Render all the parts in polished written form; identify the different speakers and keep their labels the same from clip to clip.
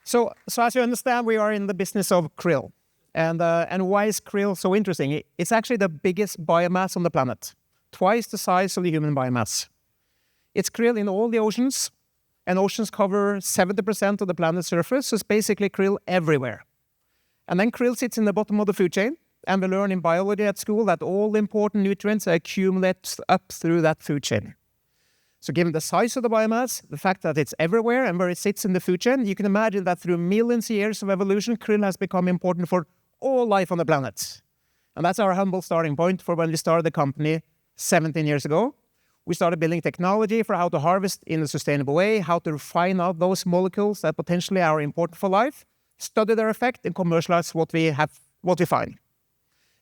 Speaker 1: So as you understand, we are in the business of krill. And why is krill so interesting? It's actually the biggest biomass on the planet, twice the size of the human biomass. It's krill in all the oceans, and oceans cover 70% of the planet's surface, so it's basically krill everywhere. And then krill sits in the bottom of the food chain, and we learn in biology at school that all the important nutrients accumulate up through that food chain. So given the size of the biomass, the fact that it's everywhere and where it sits in the food chain, you can imagine that through millions of years of evolution, krill has become important for all life on the planet. And that's our humble starting point for when we started the company 17 years ago. We started building technology for how to harvest in a sustainable way, how to refine out those molecules that potentially are important for life, study their effect, and commercialize what we find.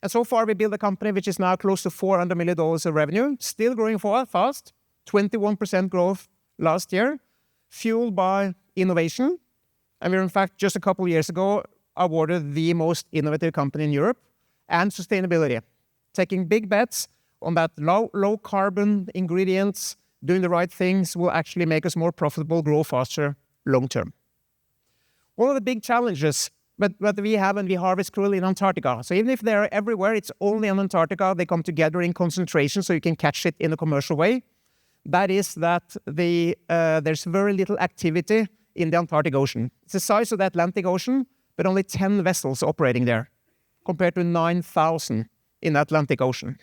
Speaker 1: And so far, we built a company which is now close to $400 million of revenue, still growing fast, 21% growth last year, fueled by innovation. And we were, in fact, just a couple of years ago, awarded the most innovative company in Europe, and sustainability, taking big bets on that low carbon ingredients, doing the right things will actually make us more profitable, grow faster long term. One of the big challenges that we have when we harvest krill in Antarctica, so even if they're everywhere, it's only in Antarctica, they come together in concentration so you can catch it in a commercial way. That is that there's very little activity in the Antarctic Ocean. It's the size of the Atlantic Ocean, but only 10 vessels operating there, compared to 9,000 in the Atlantic Ocean.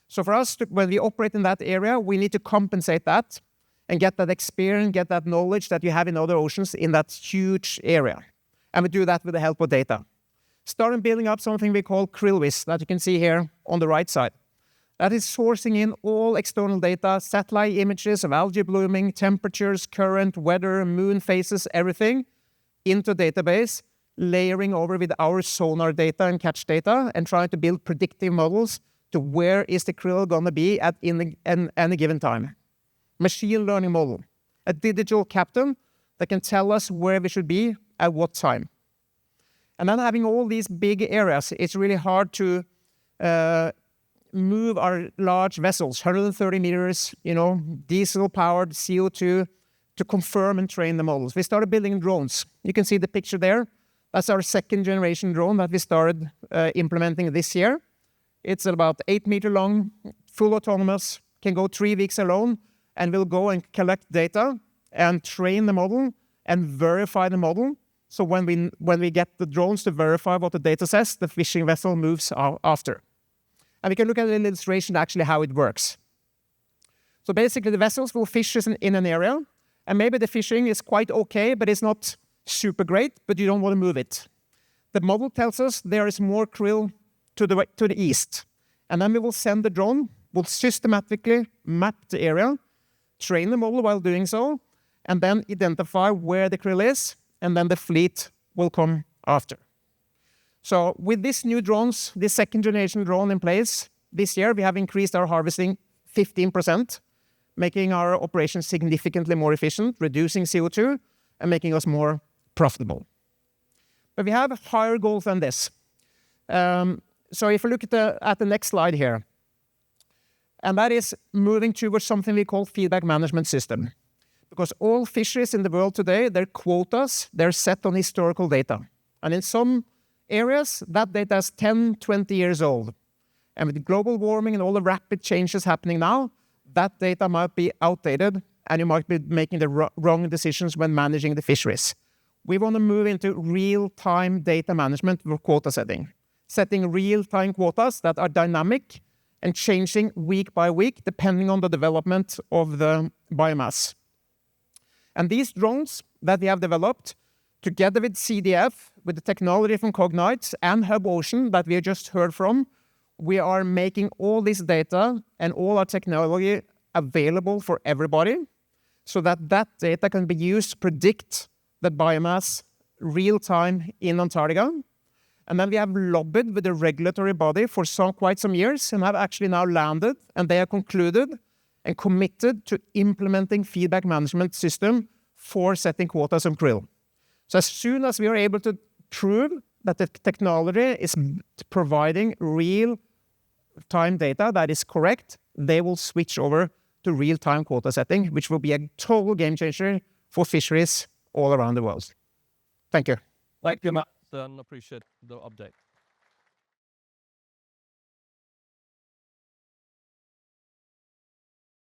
Speaker 1: So for us, when we operate in that area, we need to compensate that and get that experience, get that knowledge that you have in other oceans in that huge area. And we do that with the help of data. Starting building up something we call KrillViz, that you can see here on the right side. That is sourcing in all external data, satellite images of algae blooming, temperatures, current, weather, moon phases, everything into a database, layering over with our sonar data and catch data, and trying to build predictive models to where is the krill going to be at in any given time. Machine learning model, a digital captain that can tell us where we should be at what time. And then having all these big areas, it's really hard to move our large vessels, 130 meters, diesel-powered CO2, to confirm and train the models. We started building drones. You can see the picture there. That's our second generation drone that we started implementing this year. It's about 8 meter long, full autonomous, can go 3 weeks alone, and will go and collect data and train the model and verify the model. So when we get the drones to verify what the data says, the fishing vessel moves after. And we can look at an illustration actually how it works. So basically the vessels will fish in an area, and maybe the fishing is quite okay, but it's not super great, but you don't want to move it. The model tells us there is more krill to the east. And then we will send the drone, will systematically map the area, train the model while doing so, and then identify where the krill is, and then the fleet will come after. So with these new drones, this second generation drone in place, this year we have increased our harvesting 15%, making our operations significantly more efficient, reducing CO2, and making us more profitable. But we have higher goals than this. So if you look at the next slide here, and that is moving towards something we call feedback management system. Because all fisheries in the world today, their quotas, they're set on historical data. And in some areas, that data is 10, 20 years old. And with global warming and all the rapid changes happening now, that data might be outdated, and you might be making the wrong decisions when managing the fisheries. We want to move into real-time data management for quota setting real-time quotas that are dynamic and changing week by week, depending on the development of the biomass. And these drones that we have developed, together with CDF, with the technology from Cognite and Hub Ocean that we have just heard from, we are making all this data and all our technology available for everybody, so that data can be used to predict the biomass real-time in Antarctica. And then we have lobbied with the regulatory body for quite some years, and have actually now landed, and they have concluded and committed to implementing feedback management system for setting quotas on krill. So as soon as we are able to prove that the technology is providing real-time data that is correct, they will switch over to real-time quota setting, which will be a total game changer for fisheries all around the world. Thank you.
Speaker 2: Thank you, Matt, and appreciate the update.